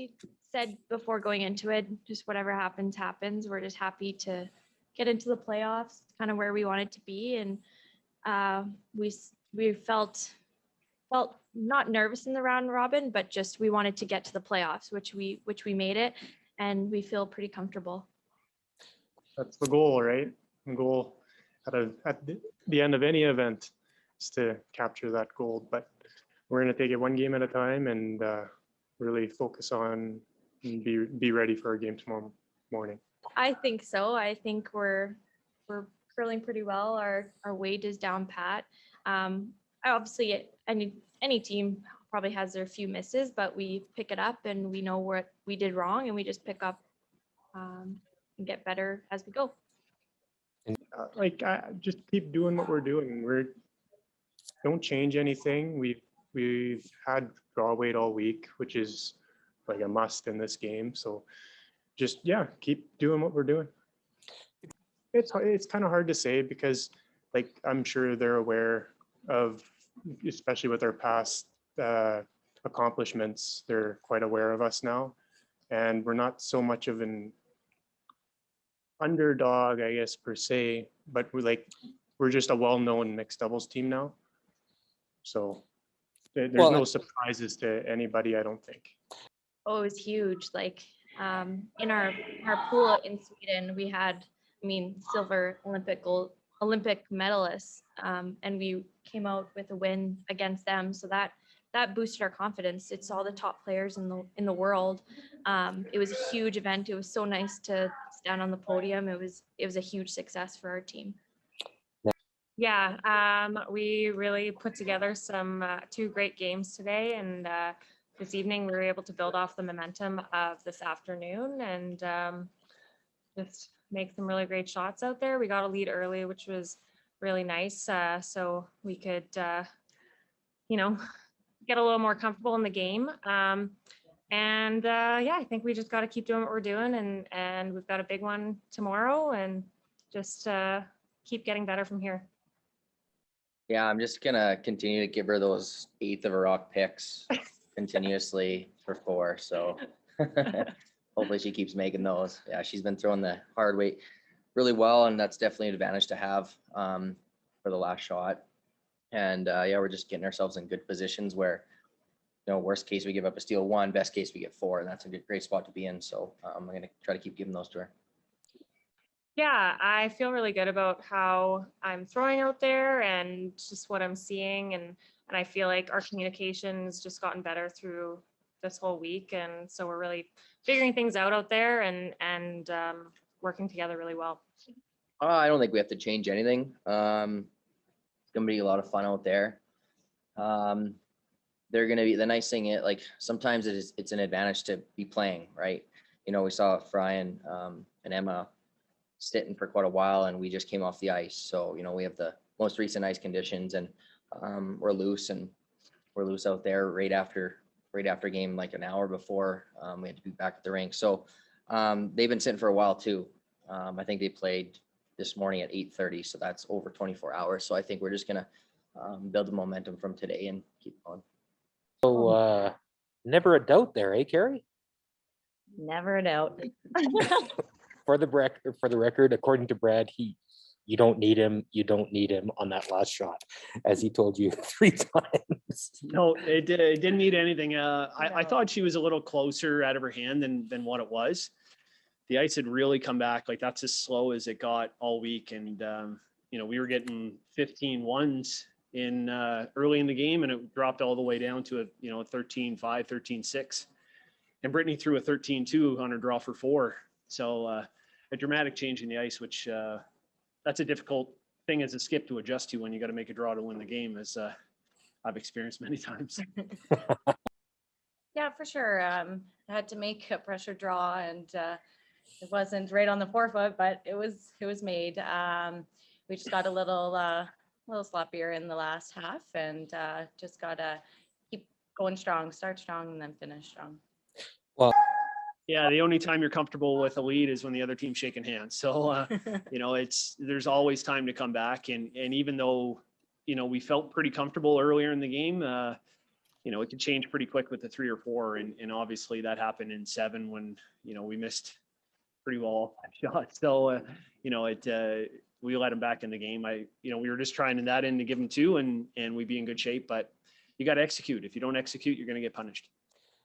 we said before going into it, just whatever happens, happens. We're just happy to get into the playoffs, kind of where we wanted to be. And we felt not nervous in the round robin, but just we wanted to get to the playoffs, which we made it, and we feel pretty comfortable. That's the goal, right? The goal at the end of any event is to capture that gold. But we're going to take it one game at a time and really focus on and be ready for our game tomorrow morning. I think so. I think we're curling pretty well. Our weight is down pat. Obviously, any team probably has their few misses, but we pick it up and we know what we did wrong, and we just pick up and get better as we go. Just keep doing what we're doing. Don't change anything. We've had draw weight all week, which is like a must in this game. So just keep doing what we're doing. It's kind of hard to say because I'm sure they're aware of, especially with our past accomplishments, they're quite aware of us now, and we're not so much of an underdog, I guess, per se, but we're just a well-known mixed doubles team now. So there's no surprises to anybody, I don't think. Oh, it was huge. In our pool in Sweden, we had, silver Olympic medalists, and we came out with a win against them. So that boosted our confidence. It's all the top players in the world. It was a huge event. It was so nice to stand on the podium. It was a huge success for our team. Yeah, we really put together some 2 great games today, and this evening we were able to build off the momentum of this afternoon and just make some really great shots out there. We got a lead early, which was really nice, so we could, get a little more comfortable in the game. I think we just got to keep doing what we're doing, and we've got a big one tomorrow, and just keep getting better from here. Yeah, I'm just gonna continue to give her those 8th of a rock picks continuously for 4. So hopefully she keeps making those. Yeah, she's been throwing the hard weight really well, and that's definitely an advantage to have for the last shot. And we're just getting ourselves in good positions where, worst case we give up a steal 1, best case we get 4, and that's a great spot to be in. So I'm gonna try to keep giving those to her. Yeah, I feel really good about how I'm throwing out there and just what I'm seeing. And I feel like our communication has just gotten better through this whole week. And so we're really figuring things out there and working together really well. I don't think we have to change anything. It's going to be a lot of fun out there. They're going to be, the nice thing is, sometimes it's an advantage to be playing, right? We saw Brian and Emma sitting for quite a while, and we just came off the ice. So, we have the most recent ice conditions, and we're loose out there right after game, like an hour before we had to be back at the rink. So they've been sitting for a while too. I think they played this morning at 8:30, so that's over 24 hours. So I think we're just gonna build the momentum from today and keep going. So never a doubt there, eh, Carrie? Never a doubt. For the record, according to Brad, you don't need him on that last shot, as he told you 3 times. No, it didn't need anything. I thought she was a little closer out of her hand than what it was. The ice had really come back. That's as slow as it got all week. And, we were getting 15 ones in early in the game, and it dropped all the way down to a 13-5, 13-6. And Brittany threw a 13-2 on her draw for 4. So a dramatic change in the ice, which that's a difficult thing as a skip to adjust to when you got to make a draw to win the game, as I've experienced many times. Yeah, for sure. I had to make a pressure draw, and it wasn't right on the 4-foot, but it was made. We just got a little sloppier in the last half, and just gotta keep going strong, start strong, and then finish strong. Well, yeah, the only time you're comfortable with a lead is when the other team's shaking hands. So, there's always time to come back. And even though, we felt pretty comfortable earlier in the game, you know, it could change pretty quick with the 3 or 4. And obviously that happened in 7 when, you know, we missed pretty well all 5 shots. So, you know, we let him back in the game. You know, we were just trying in that end to give him 2 and we'd be in good shape, but you got to execute. If you don't execute, you're going to get punished.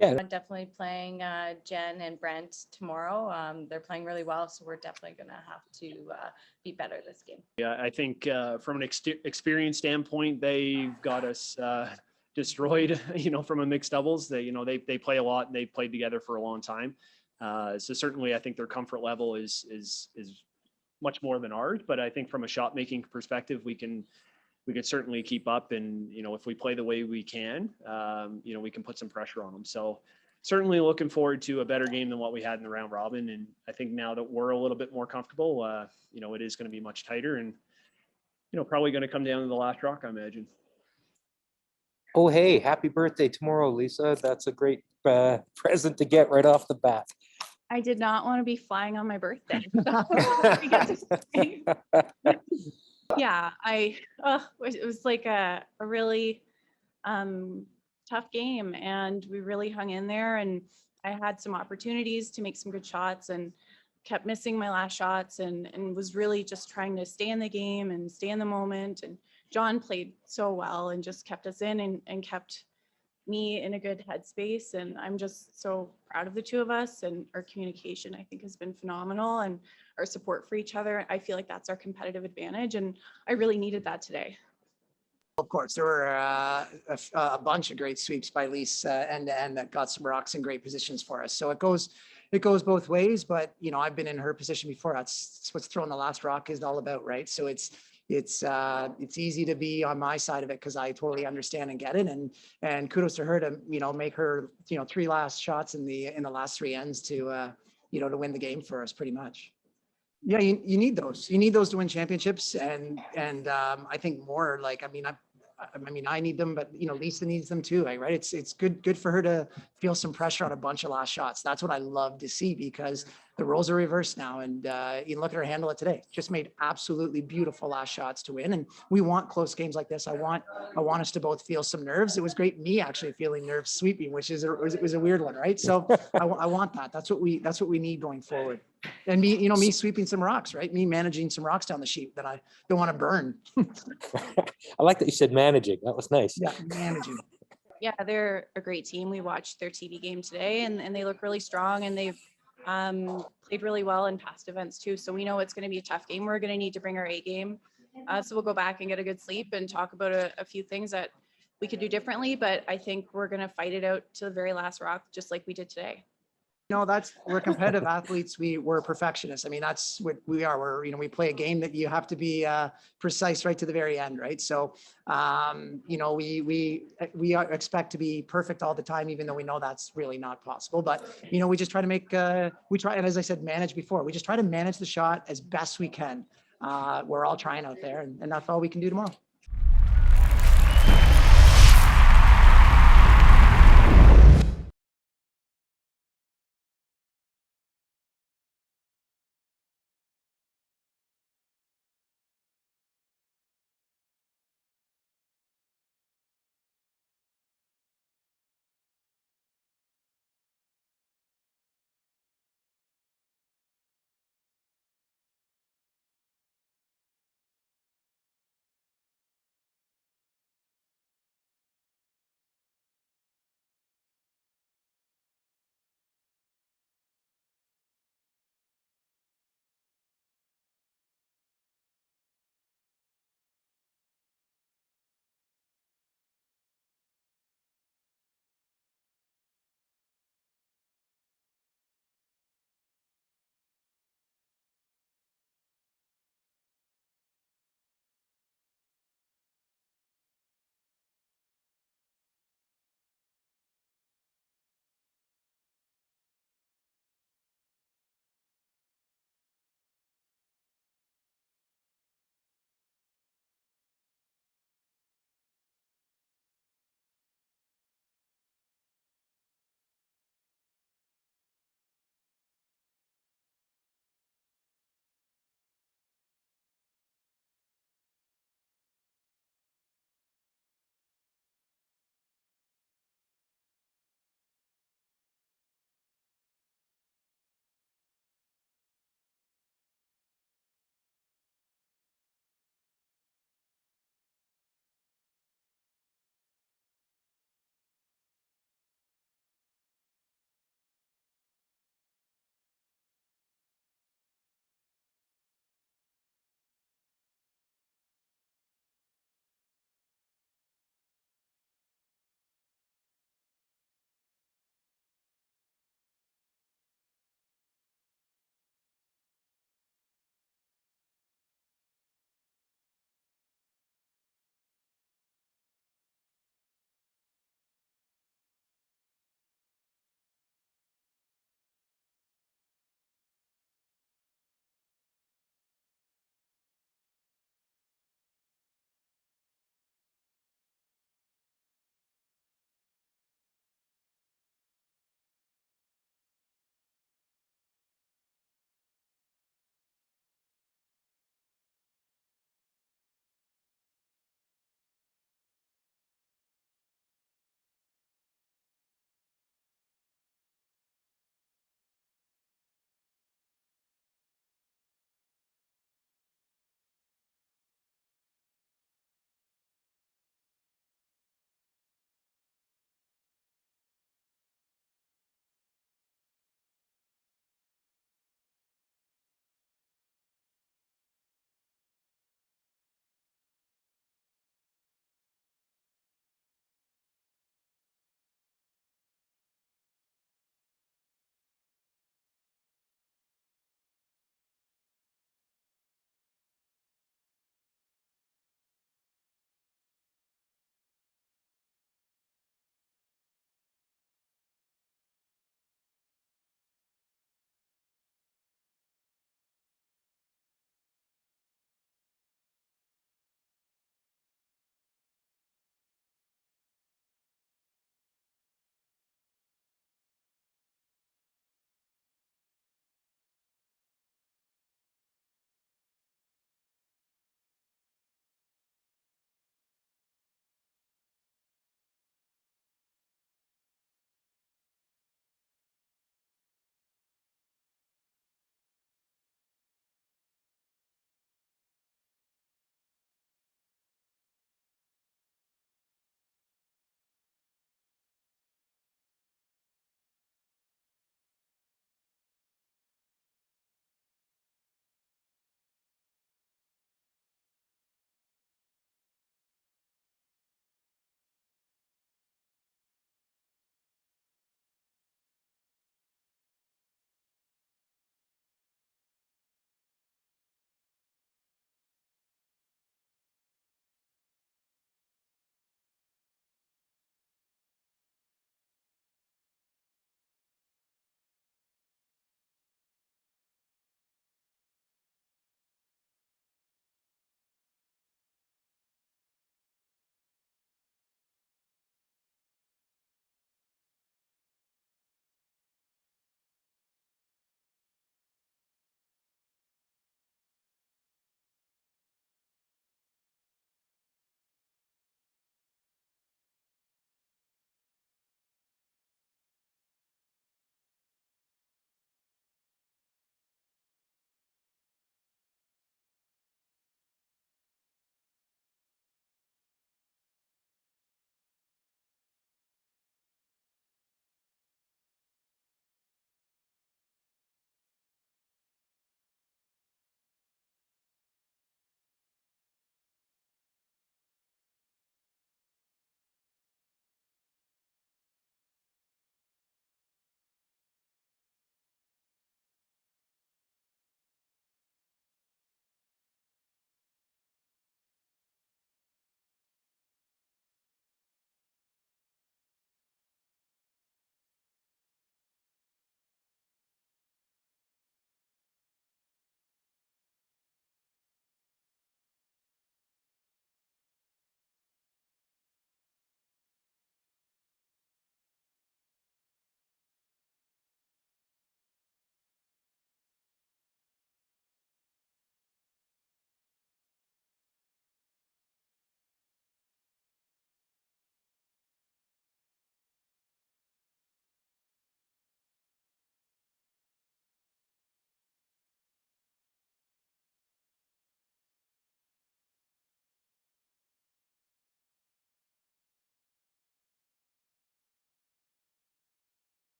I'm definitely playing Jen and Brent tomorrow. They're playing really well, so we're definitely going to have to be better this game. Yeah, I think from an experience standpoint, they got us destroyed. You know, from a mixed doubles, you know, they play a lot and they played together for a long time. So certainly, I think their comfort level is much more than ours. But I think from a shot making perspective, we can certainly keep up. And you know, if we play the way we can, you know, we can put some pressure on them. So certainly looking forward to a better game than what we had in the round robin. And I think now that we're a little bit more comfortable, you know, it is going to be much tighter and, you know, probably going to come down to the last rock, I imagine. Oh, hey, happy birthday tomorrow, Lisa. That's a great present to get right off the bat. I did not want to be flying on my birthday. Yeah, it was like a really tough game, and we really hung in there, and I had some opportunities to make some good shots and kept missing my last shots and was really just trying to stay in the game and stay in the moment. And John played so well and just kept us in and kept me in a good headspace. And I'm just so proud of the two of us, and our communication, I think, has been phenomenal, and our support for each other. I feel like that's our competitive advantage, and I really needed that today. Of course, there were a bunch of great sweeps by Lisa end to end that got some rocks in great positions for us. So it goes both ways, but you know, I've been in her position before. That's what's throwing the last rock is all about, right? So it's easy to be on my side of it because I totally understand and get it. And kudos to her to, you know, make her, you know, 3 last shots in the last 3 ends to you know, to win the game for us pretty much. Yeah, you need those. You need those to win championships, and I think more like, I mean, I need them, but you know, Lisa needs them too, right? It's good for her to feel some pressure on a bunch of last shots. That's what I love to see, because the roles are reversed now, and you look at her handle it today. Just made absolutely beautiful last shots to win, and we want close games like this. I want us to both feel some nerves. It was great me actually feeling nerves sweeping, which is it was a weird one, right? So I want that. That's what we need going forward. And me, you know, me sweeping some rocks, right? Me managing some rocks down the sheet that I don't want to burn. I like that you said managing. That was nice. Yeah, managing. Yeah, they're a great team. We watched their TV game today, and they look really strong, and they've played really well in past events too. So we know it's going to be a tough game. We're going to need to bring our A game. So we'll go back and get a good sleep and talk about a few things that we could do differently. But I think we're going to fight it out to the very last rock, just like we did today. No, we're competitive athletes. We're perfectionists. I mean, that's what we are. We're, you know, we play a game that you have to be precise right to the very end, right? So, you know, we expect to be perfect all the time, even though we know that's really not possible. But, you know, we just try to make, and as I said, manage before. We just try to manage the shot as best we can. We're all trying out there, and that's all we can do tomorrow.